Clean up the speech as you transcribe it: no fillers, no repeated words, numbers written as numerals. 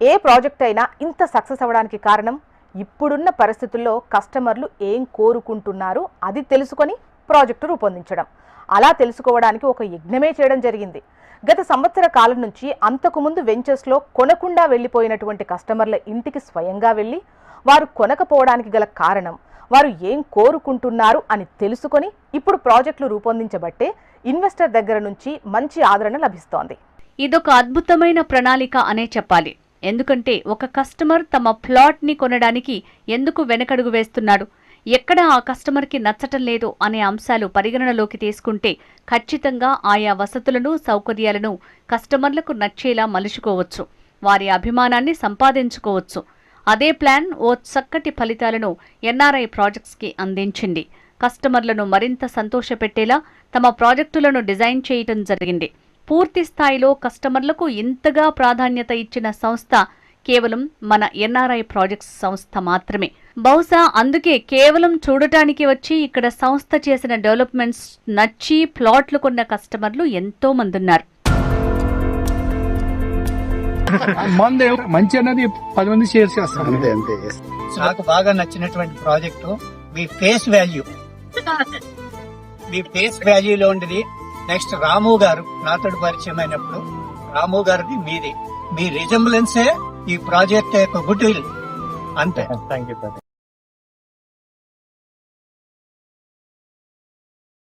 ఏ project అయినా ఇంత success అవ్వడానికి కారణం ఇప్పుడున్న పరిస్థితుల్లో కస్టమర్లు ఏం కోరుకుంటున్నారు అది తెలుసుకొని ప్రాజెక్టు రూపొందించడం. అలా తెలుసుకోవడానికి ఒక యజ్ఞమే చేయడం జరిగింది. గత సంవత్సర కాలం నుంచి అంతకుముందు వెంచర్స్లో కొనకుండా వెళ్ళిపోయినటువంటి కస్టమర్ల ఇంటికి స్వయంగా వెళ్ళి వారు కొనకపోవడానికి గల కారణం, వారు ఏం కోరుకుంటున్నారు అని తెలుసుకొని ఇప్పుడు ప్రాజెక్టులు రూపొందించబట్టే ఇన్వెస్టర్ దగ్గర నుంచి మంచి ఆదరణ లభిస్తోంది. ఇదొక అద్భుతమైన ప్రణాళిక అనే చెప్పాలి. ఎందుకంటే ఒక కస్టమర్ తమ ప్లాట్ని కొనడానికి ఎందుకు వెనకడుగు వేస్తున్నాడు, ఎక్కడ ఆ కస్టమర్కి నచ్చటం లేదు అనే అంశాలు పరిగణనలోకి తీసుకుంటే ఖచ్చితంగా ఆయా వసతులను, సౌకర్యాలను కస్టమర్లకు నచ్చేలా మలుచుకోవచ్చు, వారి అభిమానాన్ని సంపాదించుకోవచ్చు. అదే ప్లాన్ ఓ చక్కటి ఫలితాలను ఎన్ఆర్ఐ ప్రాజెక్ట్స్కి అందించింది. కస్టమర్లను మరింత సంతోషపెట్టేలా తమ ప్రాజెక్టులను డిజైన్ చేయటం జరిగింది. పూర్తి స్థాయిలో కస్టమర్లకు ఇంతగా ప్రాధాన్యత ఇచ్చిన సంస్థ కేవలం మన ఎన్ఆర్ఐ ప్రాజెక్ట్స్ సంస్థ మాత్రమే. బహుశా అందుకే కేవలం చూడటానికి వచ్చి ఇక్కడ సంస్థ చేసిన డెవలప్మెంట్స్ నచ్చి ప్లాట్లు కొన్న కస్టమర్లు ఎంతో మంది ఉన్నారు. మంచి అనేది 10 మంది షేర్ చేస్తారు. నాకు బాగా నచ్చినటువంటి ప్రాజెక్టు మీ ఫేస్ వాల్యూలో ఉండేది. నెక్స్ట్ రాము గారు నాతోటి పరిచయం అయినప్పుడు రాము గారిది మీది, మీ రిజంబ్లెన్సే ఈ ప్రాజెక్ట్ యొక్క గుడ్ విల్ అంతే.